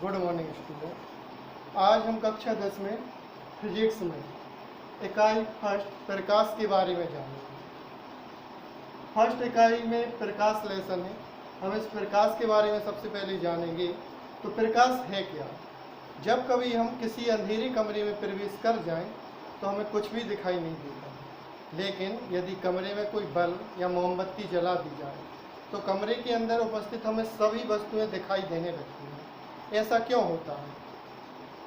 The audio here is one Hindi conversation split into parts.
Good morning student. आज हम कक्षा 10 में फिजिक्स में इकाई फर्स्ट प्रकाश के बारे में जानेंगे। फर्स्ट इकाई में प्रकाश लेसन है। हम इस प्रकाश के बारे में सबसे पहले जानेंगे। तो प्रकाश है क्या। जब कभी हम किसी अंधेरे कमरे में प्रवेश कर जाएं तो हमें कुछ भी दिखाई नहीं देता, लेकिन यदि कमरे में कोई बल्ब या मोमबत्ती जला दी जाए तो कमरे के अंदर उपस्थित हमें सभी वस्तुएं दिखाई देने लगती हैं। ऐसा क्यों होता है?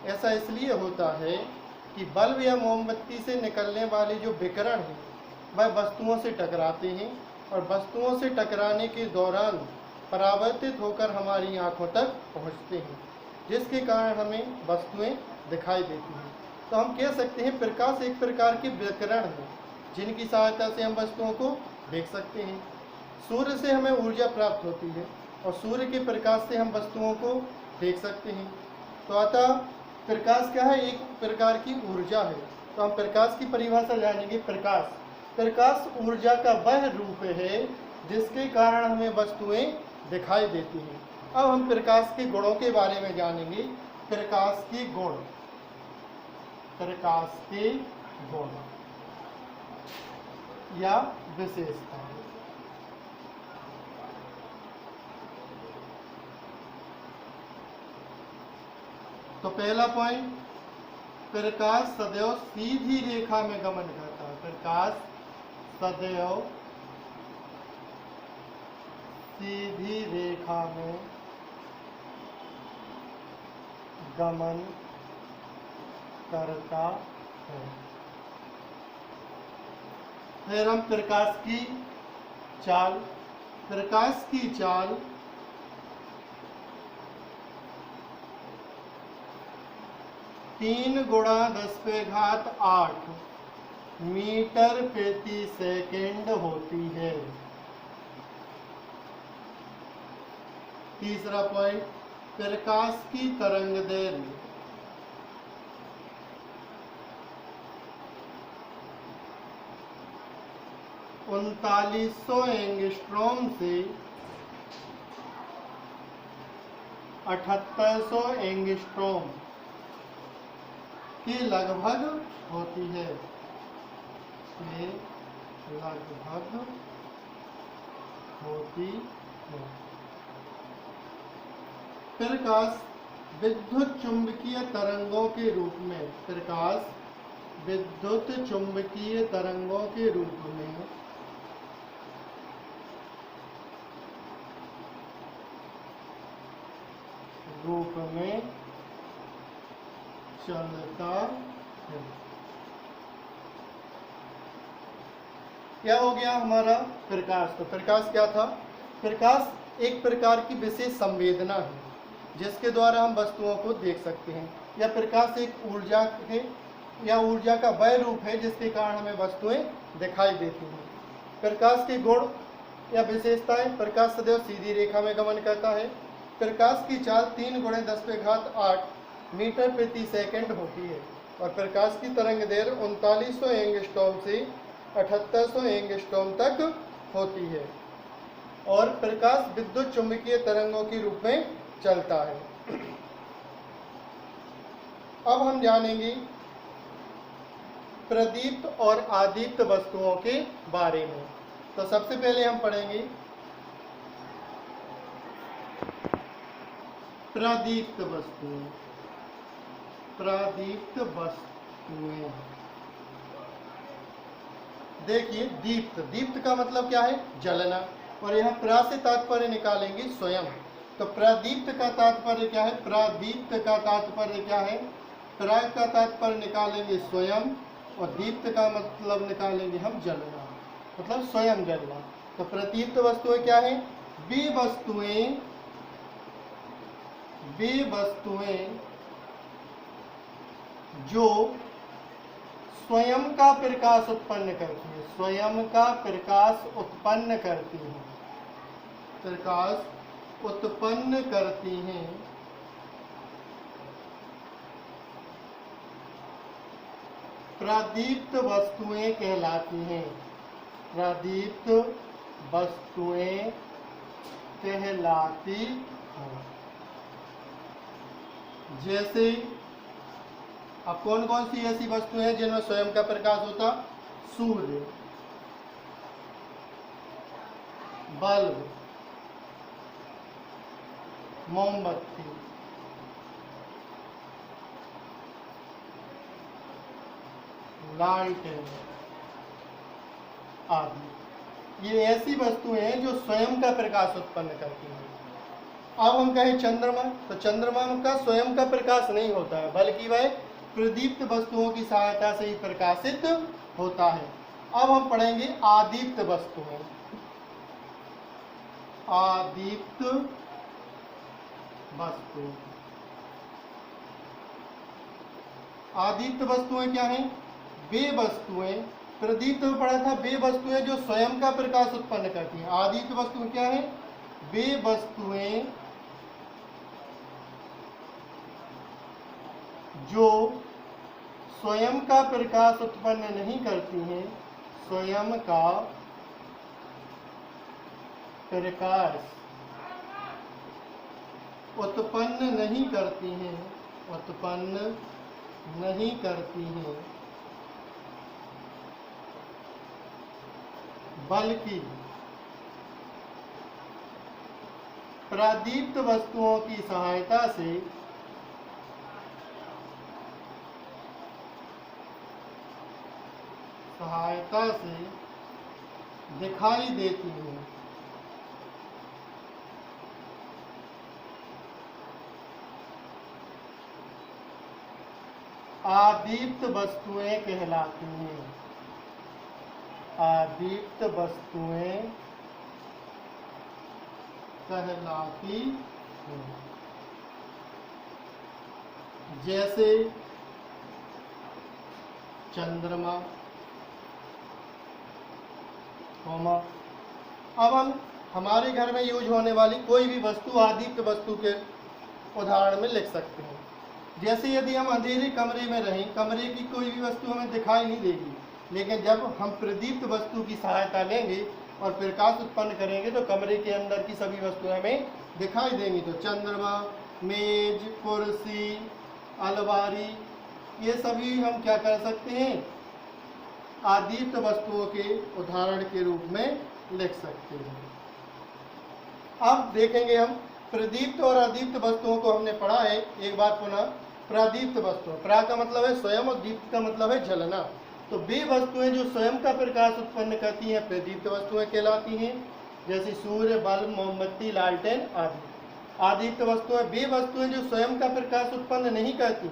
ऐसा इसलिए होता है कि बल्ब या मोमबत्ती से निकलने वाले जो विकिरण हैं वह वस्तुओं से टकराते हैं और वस्तुओं से टकराने के दौरान परावर्तित होकर हमारी आंखों तक पहुंचते हैं, जिसके कारण हमें वस्तुएं दिखाई देती हैं। तो हम कह सकते हैं प्रकाश एक प्रकार के विकिरण है जिनकी सहायता से हम वस्तुओं को देख सकते हैं। सूर्य से हमें ऊर्जा प्राप्त होती है और सूर्य के प्रकाश से हम वस्तुओं को देख सकते हैं। तो अतः प्रकाश क्या है? एक प्रकार की ऊर्जा है। तो हम प्रकाश की परिभाषा जानेंगे। प्रकाश ऊर्जा का वह रूप है जिसके कारण हमें वस्तुएं दिखाई देती हैं। अब हम प्रकाश के गुणों के बारे में जानेंगे। प्रकाश के गुण या विशेषताएं। तो पहला पॉइंट, प्रकाश सदैव सीधी रेखा में गमन करता है। प्रकाश सदैव सीधी रेखा में गमन करता है। फिर हम प्रकाश की चाल 3 × 10⁸ मीटर प्रति सेकंड होती है। तीसरा पॉइंट, प्रकाश की तरंगदैर्घ्य 3900 एंगस्ट्रॉम से 7800 एंगस्ट्रॉम के लगभग होती है। प्रकाश विद्युत चुंबकीय तरंगों के रूप में चलता है। क्या हो गया हमारा प्रकाश? तो प्रकाश क्या था? प्रकाश एक प्रकार की विशेष संवेदना है जिसके द्वारा हम वस्तुओं को देख सकते हैं। या प्रकाश एक ऊर्जा है या ऊर्जा का वह रूप है जिसके कारण हमें वस्तुएं दिखाई देती हैं। प्रकाश के गुण या विशेषताएं: प्रकाश सदैव सीधी रेखा में गमन करता है। प्रकाश की चाल 3 × 10⁸ मीटर प्रति सेकंड होती है और प्रकाश की तरंगदैर्घ्य 3900 एंगस्ट्रॉम से 7800 एंगस्ट्रॉम तक होती है और प्रकाश विद्युत चुंबकीय तरंगों के रूप में चलता है। अब हम जानेंगे प्रदीप्त और अदीप्त वस्तुओं के बारे में। तो सबसे पहले हम पढ़ेंगे प्रदीप्त वस्तुएं। देखिए, दीप्त का मतलब क्या है? जलना। और यहाँ प्रा से तात्पर्य निकालेंगे स्वयं। तो प्रदीप्त का तात्पर्य क्या है? प्रदीप्त का तात्पर्य क्या है? प्रा का तात्पर्य निकालेंगे स्वयं और दीप्त का मतलब निकालेंगे हम जलना, मतलब स्वयं जलना। तो प्रदीप्त वस्तुएं क्या है? वे वस्तुएं जो स्वयं का प्रकाश उत्पन्न करती हैं। प्रकाश उत्पन्न करती हैं प्रदीप्त वस्तुएं कहलाती हैं। प्रदीप्त वस्तुएं कहलाती हैं। जैसे अब कौन कौन सी ऐसी वस्तुएं हैं जिनमें स्वयं का प्रकाश होता? सूर्य, बल्ब, मोमबत्ती, लालटेन आदि। ये ऐसी वस्तुएं हैं जो स्वयं का प्रकाश उत्पन्न करती हैं। अब हम कहें चंद्रमा, तो चंद्रमा का स्वयं का प्रकाश नहीं होता है, बल्कि वह प्रदीप्त वस्तुओं की सहायता से ही प्रकाशित होता है। अब हम पढ़ेंगे आदीप्त वस्तुएं। आदीप्त वस्तु, आदीप्त वस्तुएं क्या हैं? वे वस्तुएं, प्रदीप्त में पढ़ा था, वे वस्तुएं जो स्वयं का प्रकाश उत्पन्न करती हैं। आदीप्त वस्तुएं क्या है? वे वस्तुएं जो स्वयं का प्रकाश उत्पन्न नहीं करती हैं, स्वयं का प्रकाश उत्पन्न नहीं करती हैं, उत्पन्न नहीं करती हैं, बल्कि प्रदीप्त वस्तुओं की सहायता से दिखाई देती हैं। आदीप्त वस्तुएं कहलाती हैं। आदीप्त वस्तुएं कहलाती हैं। जैसे चंद्रमा, अब हम हमारे घर में यूज होने वाली कोई भी वस्तु आदीप्त वस्तु के उदाहरण में लिख सकते हैं। जैसे यदि हम अंधेरे कमरे में रहें, कमरे की कोई भी वस्तु हमें दिखाई नहीं देगी, लेकिन जब हम प्रदीप्त वस्तु की सहायता लेंगे और प्रकाश उत्पन्न करेंगे तो कमरे के अंदर की सभी वस्तुएं हमें दिखाई देंगी। तो चंद्रमा, मेज, कुर्सी, अलमारी, ये सभी हम क्या कर सकते हैं? आदीप्त वस्तुओं के उदाहरण के रूप में लिख सकते हैं। अब देखेंगे हम प्रदीप्त और अदीप्त वस्तुओं को हमने पढ़ा है। एक बार पुनः, प्रदीप्त वस्तु, प्रा का मतलब है स्वयं और दीप्त का मतलब है जलना। तो वे वस्तुएं जो स्वयं का प्रकाश उत्पन्न करती हैं प्रदीप्त वस्तुएं कहलाती हैं। जैसे सूर्य, बल्ब, मोमबत्ती, लालटेन आदि। आदीप्त वस्तुएं वे वस्तुएं जो स्वयं का प्रकाश उत्पन्न नहीं करती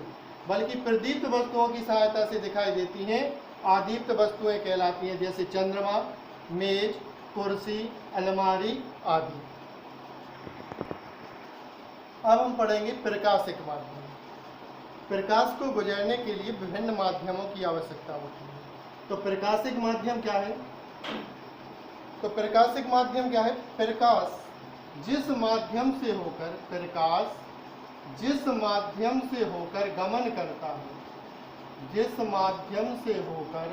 बल्कि प्रदीप्त वस्तुओं की सहायता से दिखाई देती हैं, आदीप्त वस्तुएं कहलाती हैं। जैसे चंद्रमा, मेज, कुर्सी, अलमारी आदि। अब हम पढ़ेंगे प्रकाशिक माध्यम। प्रकाश को गुजरने के लिए विभिन्न माध्यमों की आवश्यकता होती है। तो प्रकाशिक माध्यम क्या है? तो प्रकाशिक माध्यम क्या है? प्रकाश जिस माध्यम से होकर, प्रकाश जिस माध्यम से होकर गमन करता है, जिस माध्यम से होकर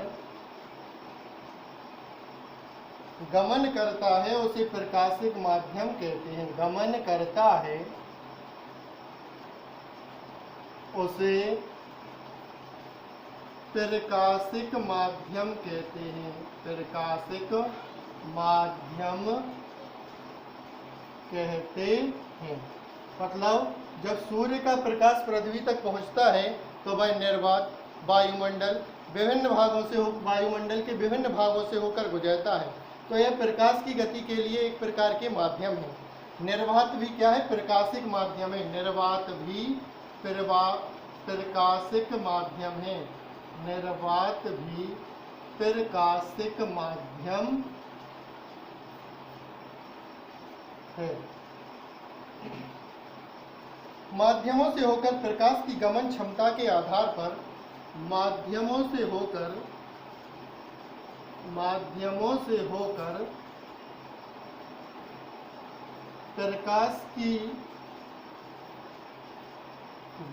गमन करता है उसे प्रकाशिक माध्यम कहते हैं। गमन करता है उसे प्रकाशिक माध्यम कहते हैं। प्रकाशिक माध्यम कहते हैं। मतलब जब सूर्य का प्रकाश पृथ्वी तक पहुंचता है तो वह निर्वात वायुमंडल विभिन्न भागों से वायुमंडल के विभिन्न भागों से होकर गुजरता है। तो यह प्रकाश की गति के लिए एक प्रकार के माध्यम है। निर्वात भी क्या है? प्रकाशिक माध्यम है। निर्वात भी प्रकाशिक माध्यम है। निर्वात भी प्रकाशिक माध्यम है। माध्यमों से होकर प्रकाश की गमन क्षमता के आधार पर माध्यमों से होकर प्रकाश की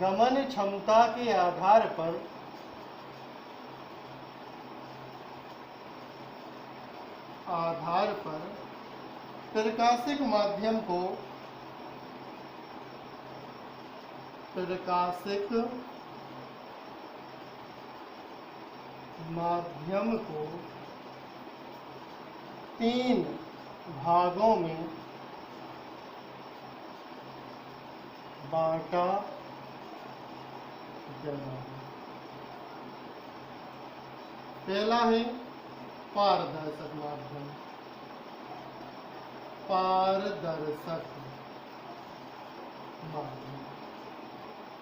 गमन क्षमता के आधार पर प्रकाशिक माध्यम को प्रकाशिक माध्यम को 3 भागों में बांटा गया है। पहला है पारदर्शक माध्यम। पारदर्शक माध्यम,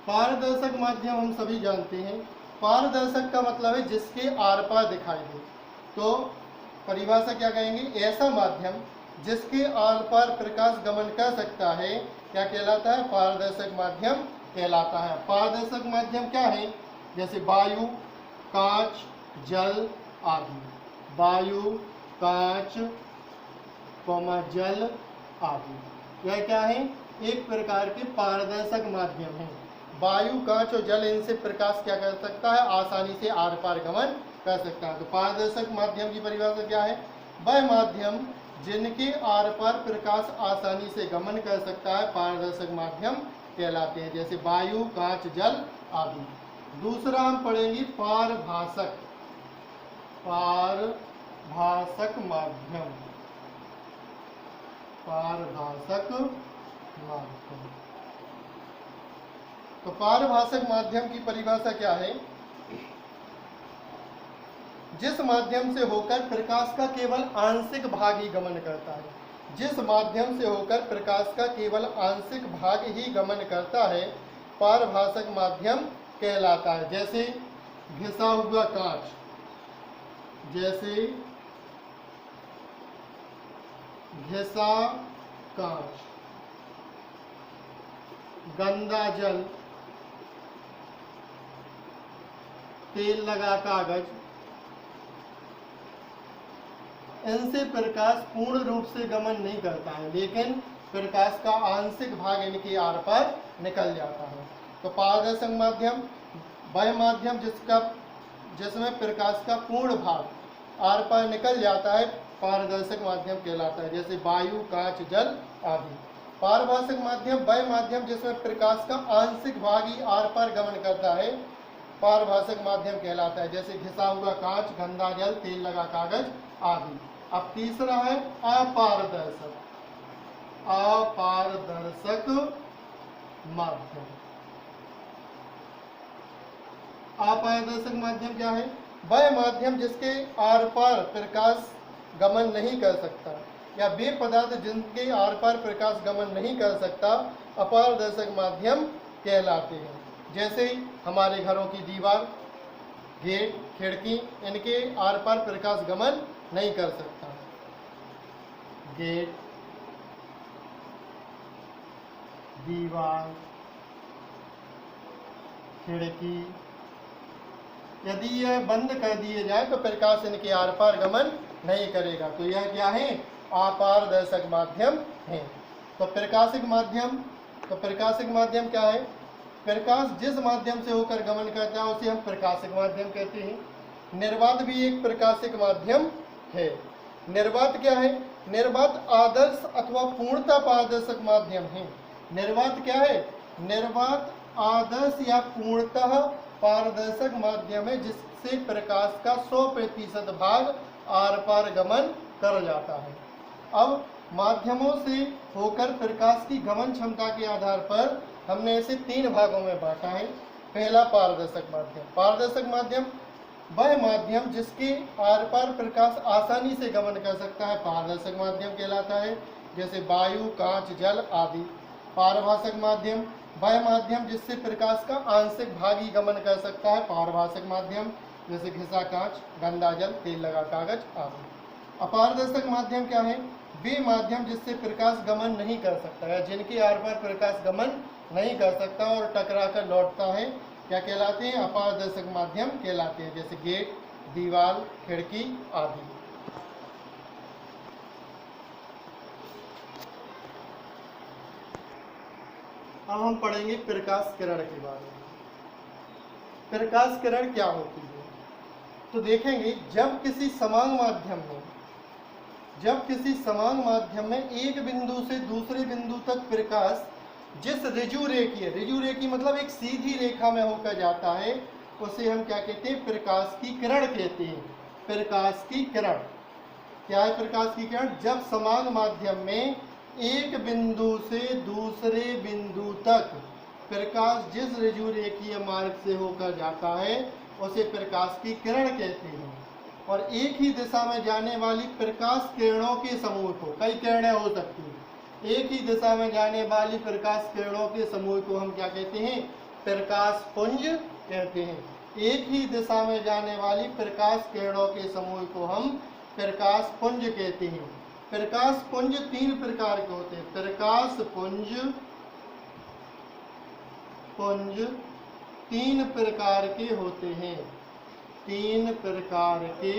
पारदर्शक माध्यम हम सभी जानते हैं। पारदर्शक का मतलब है जिसके आर पार दिखाई दे। तो परिभाषा क्या कहेंगे? ऐसा माध्यम जिसके आर पार प्रकाश गमन कर सकता है क्या कहलाता है? पारदर्शक माध्यम कहलाता है। पारदर्शक माध्यम क्या है? जैसे वायु, कांच, जल आदि। वायु, कांच, जल आदि, यह क्या है? एक प्रकार के पारदर्शक माध्यम है। वायु, कांच और जल, इनसे प्रकाश क्या कर सकता है? आसानी से आर पार गमन कर सकता है। तो पारदर्शक माध्यम की परिभाषा क्या है? वह माध्यम जिनके आर पार प्रकाश आसानी से गमन कर सकता है पारदर्शक माध्यम कहलाते हैं, जैसे वायु, कांच, जल आदि। दूसरा हम पढ़ेंगे पारभासक। पारभासक माध्यम। पारभासक माध्यम। तो पारभासक माध्यम की परिभाषा क्या है? जिस माध्यम से होकर प्रकाश का केवल आंशिक भाग ही गमन करता है। जिस माध्यम से होकर प्रकाश का केवल आंशिक भाग ही गमन करता है पारभासक माध्यम कहलाता है। जैसे घिसा हुआ कांच, जैसे घिसा कांच, गंदा जल, तेल लगा कागज, इनसे प्रकाश पूर्ण रूप से गमन नहीं करता है, लेकिन प्रकाश का आंशिक भाग इनके आर पार निकल जाता है। तो पारदर्शक माध्यम वह माध्यम जिसमें प्रकाश का पूर्ण भाग आर पार निकल जाता है पारदर्शक माध्यम कहलाता है, जैसे वायु, कांच, जल आदि। पारभासक माध्यम वह माध्यम जिसमें प्रकाश का आंशिक भाग ही आर पार गमन करता है पारभासक माध्यम कहलाता है, जैसे घिसा हुआ कांच, गंदा जल, तेल लगा कागज आदि। अब तीसरा है अपारदर्शक। अपारदर्शक माध्यम। अपारदर्शक माध्यम क्या है? वह माध्यम जिसके आर पार प्रकाश गमन नहीं कर सकता, या वे पदार्थ जिनके आर पार प्रकाश गमन नहीं कर सकता अपारदर्शक माध्यम कहलाते हैं। जैसे हमारे घरों की दीवार, गेट, खिड़की, इनके आर पार प्रकाश गमन नहीं कर सकता। गेट, दीवार, खिड़की, यदि यह बंद कर दिए जाए तो प्रकाश इनके आर पार गमन नहीं करेगा। तो यह क्या है? अपारदर्शक माध्यम है। तो प्रकाशिक माध्यम क्या है? प्रकाश जिस माध्यम से होकर गमन करता है उसे हम प्रकाशिक माध्यम कहते हैं। निर्वात भी एक प्रकाशिक माध्यम है। निर्वात क्या है? निर्वात आदर्श अथवा पूर्णतः पारदर्शक माध्यम है। निर्वात क्या है? निर्वात आदर्श या पूर्णतः पारदर्शक माध्यम है जिससे प्रकाश का 100% भाग आर पार गमन कर जाता है। अब माध्यमों से होकर प्रकाश की गमन क्षमता के आधार पर हमने इसे 3 भागों में बांटा है। पहला पारदर्शक माध्यम। पारदर्शक माध्यम वह माध्यम जिसके आर पार प्रकाश आसानी से गमन कर सकता है पारदर्शक माध्यम कहलाता है, जैसे वायु, कांच, जल आदि। पारभासक माध्यम वह माध्यम जिससे प्रकाश का आंशिक भाग ही गमन कर सकता है पारभासक माध्यम, जैसे घिसा कांच, गंदा जल, तेल लगा कागज आदि। अपारदर्शक माध्यम क्या है? वे माध्यम जिससे प्रकाश गमन नहीं कर सकता है, जिनके आर पार प्रकाश गमन नहीं कर सकता और टकरा कर लौटता है, क्या कहलाते हैं? अपारदर्शक माध्यम कहलाते हैं, जैसे गेट, दीवार, खिड़की आदि। अब हम पढ़ेंगे प्रकाश किरण के बारे में। प्रकाश किरण क्या होती है? तो देखेंगे जब किसी समान माध्यम में एक बिंदु से दूसरे बिंदु तक प्रकाश जिस ऋजु रेखी मतलब एक सीधी रेखा में होकर जाता है, उसे हम क्या कहते हैं? प्रकाश की किरण कहते हैं। प्रकाश की किरण क्या है? प्रकाश की किरण जब समान माध्यम में एक बिंदु से दूसरे बिंदु तक प्रकाश जिस ऋजु रेखीय मार्ग से होकर जाता है, उसे प्रकाश की किरण कहते हैं। और एक ही दिशा में जाने वाली प्रकाश किरणों के समूह को, कई किरणें हो सकती हैं, एक ही दिशा में जाने वाली प्रकाश किरणों के समूह को हम क्या कहते हैं? प्रकाश पुंज कहते हैं। एक ही दिशा में जाने वाली प्रकाश किरणों के समूह को हम प्रकाश पुंज कहते हैं। प्रकाश पुंज 3 प्रकार के होते हैं। प्रकाश पुंज 3 प्रकार के होते हैं। 3 प्रकार के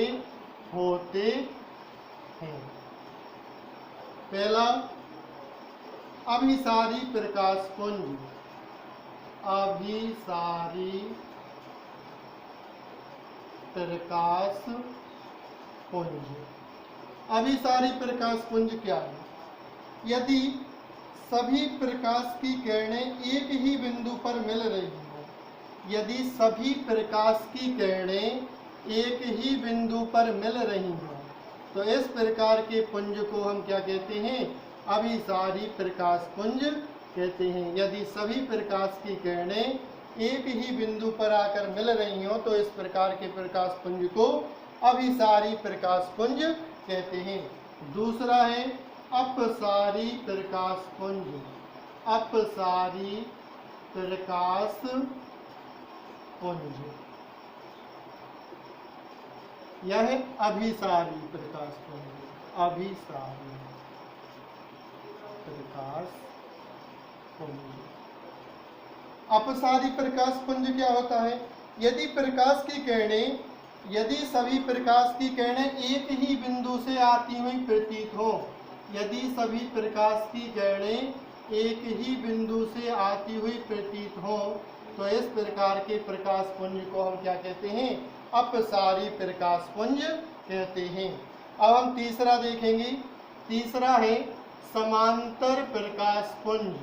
होते हैं। पहला, अभिसारी प्रकाश पुंज। अभिसारी प्रकाश पुंज। अभिसारी प्रकाश पुंज क्या है? यदि सभी प्रकाश की किरणें एक ही बिंदु पर मिल रही हो, यदि सभी प्रकाश की किरणें एक ही बिंदु पर मिल रही हो, तो इस प्रकार के पुंज को हम क्या कहते हैं? अभिसारी प्रकाश पुंज कहते हैं। यदि सभी प्रकाश की किरणें एक ही बिंदु पर आकर मिल रही हो, तो इस प्रकार के प्रकाश पुंज को अभिसारी प्रकाश पुंज कहते हैं। दूसरा है अपसारी प्रकाश पुंज। अपसारी प्रकाश पुंज, यह है अभिसारी प्रकाश पुंज। अभिसारी प्रकाश पुंज। अपसारी प्रकाश पुंज क्या होता है? यदि सभी प्रकाश की किरणें एक ही बिंदु से आती हुई प्रतीत हो, यदि सभी प्रकाश की किरणें एक ही बिंदु से आती हुई प्रतीत हो, तो इस प्रकार के प्रकाश पुंज को हम क्या कहते हैं? अपसारी प्रकाश पुंज कहते हैं। अब हम तीसरा देखेंगे। तीसरा है समांतर प्रकाश पुंज।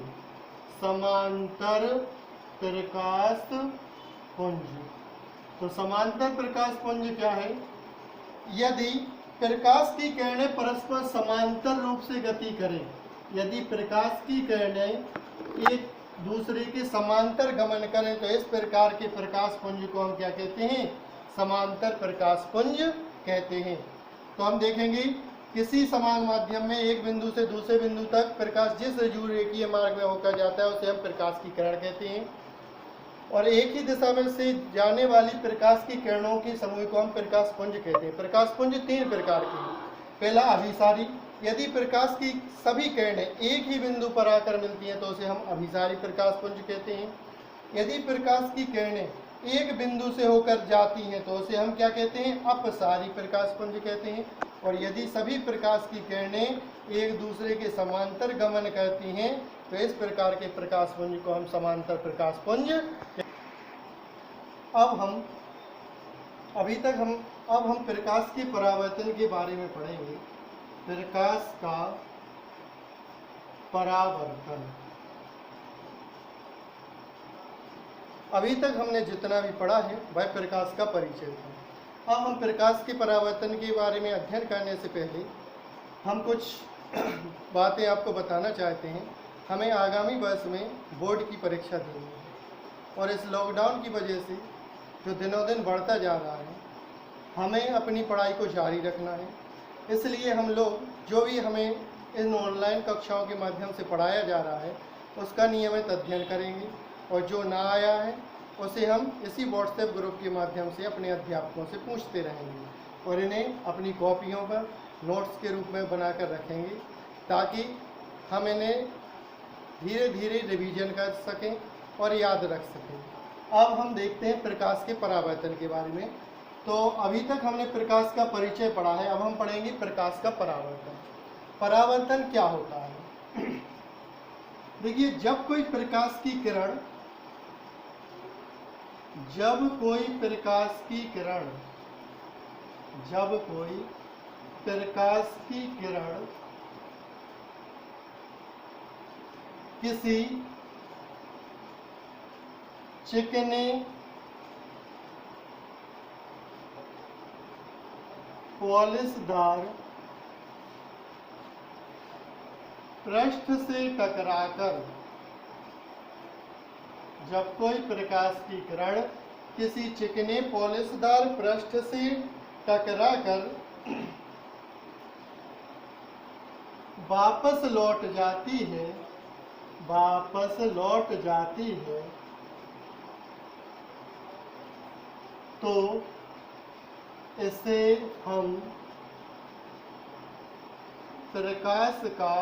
समांतर प्रकाश पुंज। तो समांतर प्रकाश पुंज क्या है? यदि प्रकाश की किरणें परस्पर समांतर रूप से गति करें, यदि प्रकाश की किरणें एक दूसरे के समांतर गमन करें, तो इस प्रकार के प्रकाश पुंज को हम क्या कहते हैं? समांतर प्रकाश पुंज कहते हैं। तो हम देखेंगे, किसी समान माध्यम में एक बिंदु से दूसरे बिंदु तक प्रकाश जिस ऋजु रेखीय मार्ग में होकर जाता है, उसे हम प्रकाश की किरण कहते हैं। और एक ही दिशा में से जाने वाली प्रकाश की किरणों के समूह को हम प्रकाश पुंज कहते हैं। प्रकाश पुंज 3 प्रकार के हैं। पहला अभिसारी, यदि प्रकाश की सभी किरणें एक ही बिंदु पर आकर मिलती हैं, तो उसे हम अभिसारी प्रकाश पुंज कहते हैं। यदि प्रकाश की किरणें एक बिंदु से होकर जाती हैं, तो उसे हम क्या कहते हैं? अपसारी प्रकाश पुंज कहते हैं। और यदि सभी प्रकाश की किरणें एक दूसरे के समांतर गमन करती हैं, तो इस प्रकार के प्रकाश पुंज को हम समांतर प्रकाश पुंज। अब हम प्रकाश के परावर्तन के बारे में पढ़ेंगे। प्रकाश का परावर्तन। अभी तक हमने जितना भी पढ़ा है वह प्रकाश का परिचय था। अब हम प्रकाश के परावर्तन के बारे में अध्ययन करने से पहले हम कुछ बातें आपको बताना चाहते हैं। हमें आगामी वर्ष में बोर्ड की परीक्षा देनी है, और इस लॉकडाउन की वजह से जो दिनों दिन बढ़ता जा रहा है, हमें अपनी पढ़ाई को जारी रखना है। इसलिए हम लोग जो भी हमें इन ऑनलाइन कक्षाओं के माध्यम से पढ़ाया जा रहा है, उसका नियमित अध्ययन करेंगे, और जो ना आया है उसे हम इसी व्हाट्सएप ग्रुप के माध्यम से अपने अध्यापकों से पूछते रहेंगे, और इन्हें अपनी कॉपियों पर नोट्स के रूप में बनाकर रखेंगे, ताकि हम इन्हें धीरे धीरे रिवीजन कर सकें और याद रख सकें। अब हम देखते हैं प्रकाश के परावर्तन के बारे में। तो अभी तक हमने प्रकाश का परिचय पढ़ा है, अब हम पढ़ेंगे प्रकाश का परावर्तन। परावर्तन क्या होता है? देखिए, जब कोई प्रकाश की किरण किसी चिकने पॉलिशदार पृष्ठ से टकराकर, जब कोई प्रकाश की किरण किसी चिकने पॉलिशदार पृष्ठ से टकराकर वापस लौट जाती है, तो इसे हम प्रकाश का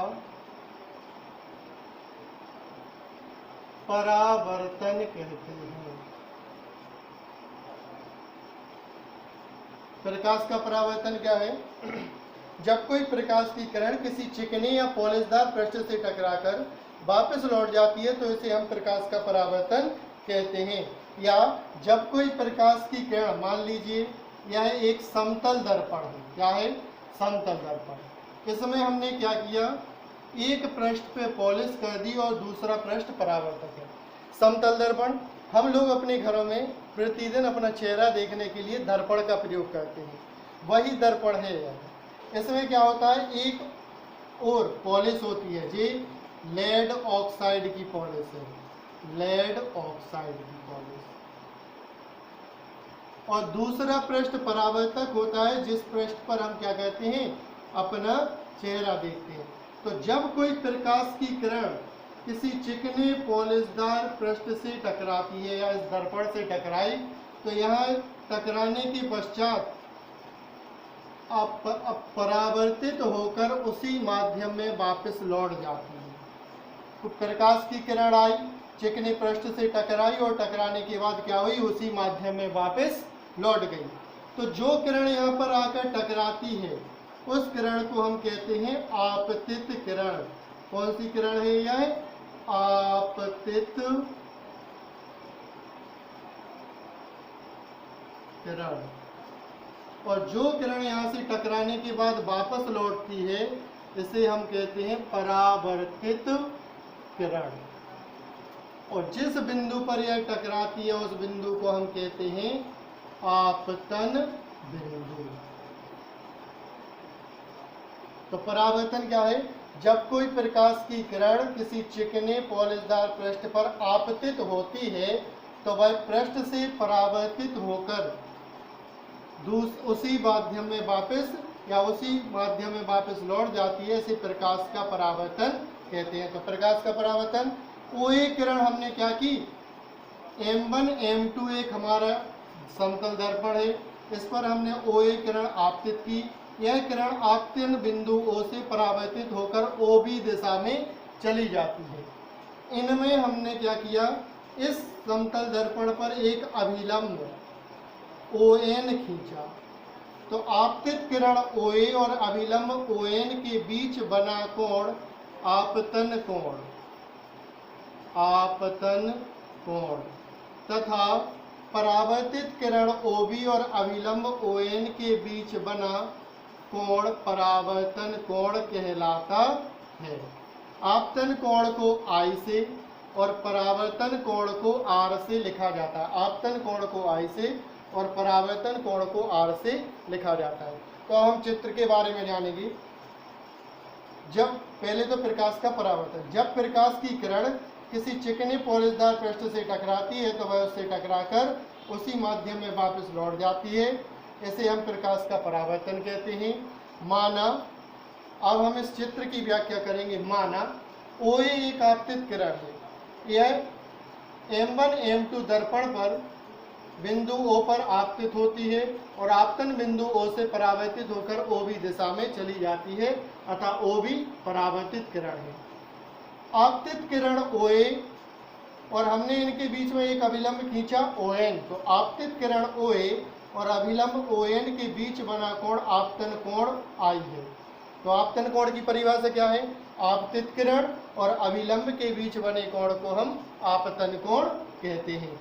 परावर्तन कहते हैं। प्रकाश का परावर्तन क्या है? जब कोई प्रकाश की किरण किसी चिकने या पॉलिशदार पृष्ठ से टकराकर वापस लौट जाती है तो इसे हम प्रकाश का परावर्तन कहते हैं। या जब कोई प्रकाश की किरण, मान लीजिए यह एक समतल दर्पण है, क्या है? समतल दर्पण। इसमें हमने क्या किया, एक पृष्ठ पे पॉलिश कर दी और दूसरा पृष्ठ परावर्तक है। समतल दर्पण हम लोग अपने घरों में प्रतिदिन अपना चेहरा देखने के लिए दर्पण का प्रयोग करते हैं, वही दर्पण है यह। इसमें क्या होता है, एक और पॉलिश होती है, जी लेड ऑक्साइड की पॉलिश है, लेड ऑक्साइड की पॉलिश, और दूसरा पृष्ठ परावर्तक होता है जिस पृष्ठ पर हम क्या कहते हैं, अपना चेहरा देखते हैं। तो जब कोई प्रकाश की किरण किसी चिकने पॉलिशदार पृष्ठ से टकराती है या इस दर्पण से टकराई, तो यहाँ टकराने के पश्चात परावर्तित होकर उसी माध्यम में वापस लौट जाती है। तो प्रकाश की किरण आई, चिकने पृष्ठ से टकराई और टकराने के बाद क्या हुई, उसी माध्यम में वापस लौट गई। तो जो किरण यहाँ पर आकर टकराती है उस किरण को हम कहते हैं आपतित किरण। कौन सी किरण है यह? आपतित किरण। और जो किरण यहाँ से टकराने के बाद वापस लौटती है इसे हम कहते हैं परावर्तित किरण। और जिस बिंदु पर यह टकराती है उस बिंदु को हम कहते हैं आपतन बिंदु। तो परावर्तन क्या है? जब कोई प्रकाश की किरण किसी चिकने पॉलिशदार पृष्ठ पर आपतित होती है तो वह पृष्ठ से परावर्तित होकर उसी माध्यम में वापस या उसी माध्यम में वापस लौट जाती है, इसे प्रकाश का परावर्तन कहते हैं। तो प्रकाश का परावर्तन, OA किरण हमने क्या की, M1 M2 एक हमारा समतल दर्पण है, इस पर हमने OA किरण आपतित की। यह किरण आपतन बिंदु O से परावर्तित होकर OB दिशा में चली जाती है। इनमें हमने क्या किया, इस समतल दर्पण पर एक अभिलंब ON खींचा, तो आपतित किरण OA और अभिलंब ON के बीच बना कोण आपतन कोण, आपतन कोण, तथा परावर्तित किरण OB और अभिलंब ON के बीच बना कोण परावर्तन कोण कहलाता है। आपतन कोण को I से और परावर्तन कोण को R से लिखा जाता है। आपतन कोण को I से और परावर्तन कोण को R से लिखा जाता है। तो हम चित्र के बारे में जानेंगे। जब पहले तो प्रकाश का परावर्तन, जब प्रकाश की किरण किसी चिकने पॉलिशदार पृष्ठ से टकराती है तो वह उससे टकराकर उसी माध्यम में वापस लौट जाती है, इसे हम प्रकाश का परावर्तन कहते हैं। माना, अब हम इस चित्र की व्याख्या करेंगे। माना OA एक आपतित किरण है, यह M1 M2 दर्पण पर बिंदु O पर आपतित होती है और आपतन बिंदु O से परावर्तित होकर OB दिशा में चली जाती है, अतः OB परावर्तित किरण है। आपतित किरण OA और हमने इनके बीच में एक अभिलंब खींचा ON, तो आपतित किरण OA और अभिलंब ON के बीच बना कोण आपतन कोण I है। तो आपतन कोण की परिभाषा क्या है? आपतित किरण और अभिलंब के बीच बने कोण को हम आपतन कोण कहते हैं।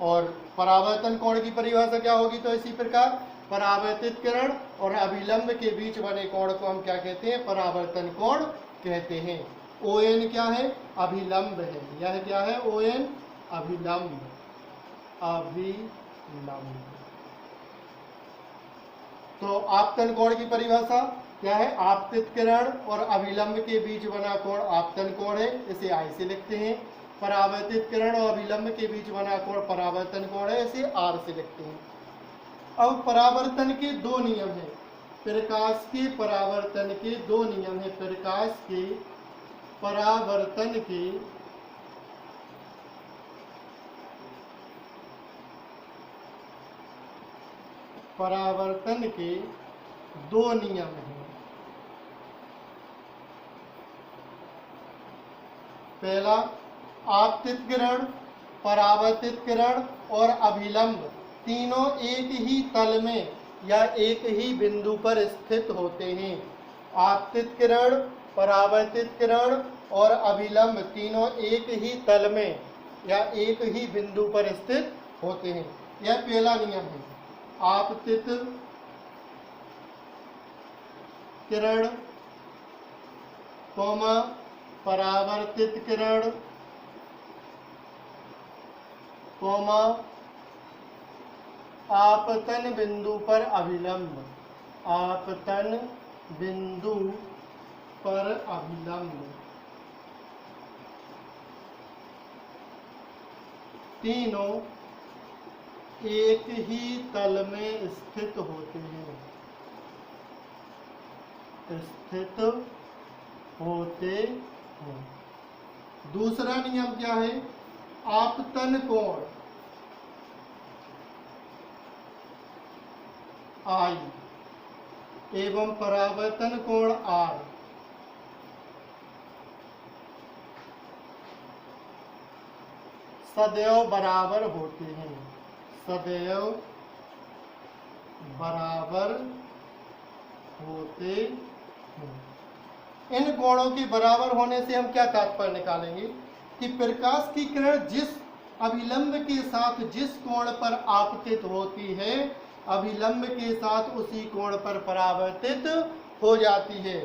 और परावर्तन कोण की परिभाषा क्या होगी? तो इसी प्रकार परावर्तित किरण और अभिलंब के बीच बने कोण को हम क्या कहते हैं? परावर्तन कोण कहते हैं। ON क्या है? अभिलंब है। यह क्या है? ON अभिलंब, अभिलंब। तो आपतन कोण की परिभाषा क्या है? आपतित किरण और अभिलंब के बीच बना कोण आपतन कोण है, इसे I से लिखते हैं। परावर्तित किरण और अभिलंब के बीच बना कोण परावर्तन कोण है, इसे R से लिखते हैं। अब परावर्तन के दो नियम हैं, प्रकाश के परावर्तन के दो नियम हैं। प्रकाश के परावर्तन के दो नियम हैं। पहला, आपतित किरण, परावर्तित किरण और अभिलंब तीनों एक ही तल में या एक ही बिंदु पर स्थित होते हैं। आपतित किरण, परावर्तित किरण और अभिलंब तीनों एक ही तल में या एक ही बिंदु पर स्थित होते हैं। यह पहला नियम है। आपतित किरण, परावर्तित किरण, आपतन बिंदु पर अभिलंब, आपतन बिंदु पर अभिलंब तीनों एक ही तल में स्थित होते हैं, स्थित होते हैं। दूसरा नियम क्या है? आपतन कोण I एवं परावर्तन कोण R सदैव बराबर होते हैं, सदैव बराबर होते हैं। इन कोणों के बराबर होने से हम क्या तात्पर्य निकालेंगे कि प्रकाश की किरण जिस अभिलंब के साथ जिस कोण पर आपतित होती है, अभिलंब के साथ उसी कोण पर परावर्तित हो जाती है।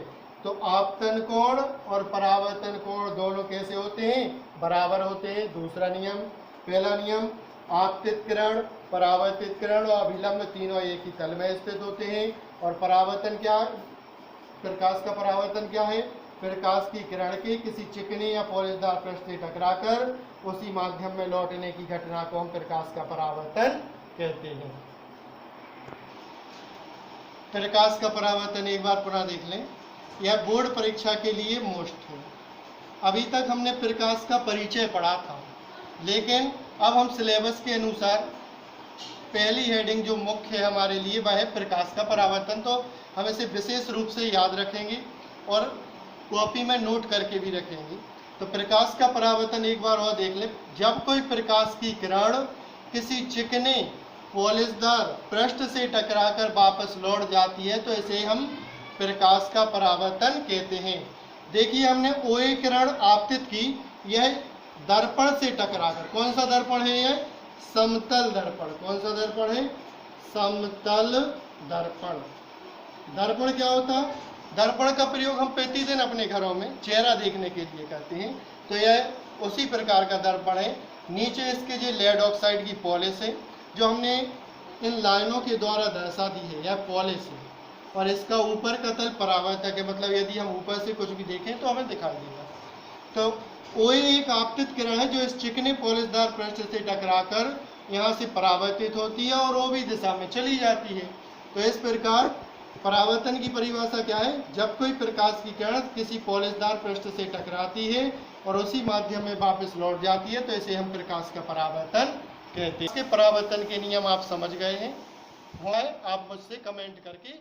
तो आपतन कोण और परावर्तन कोण दोनों कैसे होते हैं? बराबर होते हैं। दूसरा नियम, पहला नियम, आपतित किरण, परावर्तित किरण और अभिलंब तीनों एक ही तल में स्थित होते हैं। और परावर्तन क्या है? प्रकाश का परावर्तन क्या है? प्रकाश की किरण के किसी चिकने या पॉलिशदार पृष्ठ से टकराकर उसी माध्यम में लौटने की घटना को हम प्रकाश का परावर्तन कहते हैं। प्रकाश का परावर्तन एक बार पुनः देख लें, यह बोर्ड परीक्षा के लिए मोस्ट है। अभी तक हमने प्रकाश का परिचय पढ़ा था, लेकिन अब हम सिलेबस के अनुसार पहली हेडिंग जो मुख्य है हमारे लिए वह है प्रकाश का परावर्तन। तो हम इसे विशेष रूप से याद रखेंगे और कॉपी में नोट करके भी रखेंगे। तो प्रकाश का परावर्तन एक बार और देख लें। जब कोई प्रकाश की किरण किसी चिकने पॉलिशदार पृष्ठ से टकराकर वापस लौट जाती है तो इसे हम प्रकाश का परावर्तन कहते हैं। देखिए, हमने OA किरण आपतित की, यह दर्पण से टकराकर, कौन सा दर्पण है यह? समतल दर्पण। कौन सा दर्पण है? समतल दर्पण। दर्पण क्या होता है? दर्पण का प्रयोग हम प्रतिदिन अपने घरों में चेहरा देखने के लिए करते हैं। तो यह उसी प्रकार का दर्पण है। नीचे इसके जो लेड ऑक्साइड की पॉलिश है जो हमने इन लाइनों के द्वारा दर्शा दी है, यह पॉलिश है। और इसका ऊपर का तल परावर्तक है, मतलब यदि हम ऊपर से कुछ भी देखें तो हमें दिखाई देगा। तो OA एक आपतित किरण है जो इस चिकने पॉलिशदार पृष्ठ से टकराकर यहाँ से परावर्तित होती है और OB दिशा में चली जाती है। तो इस प्रकार परावर्तन की परिभाषा क्या है? जब कोई प्रकाश की किरण किसी पॉलिशदार पृष्ठ से टकराती है और उसी माध्यम में वापस लौट जाती है तो इसे हम प्रकाश का परावर्तन कहते हैं। इसके परावर्तन के नियम आप समझ गए हैं, आप मुझसे कमेंट करके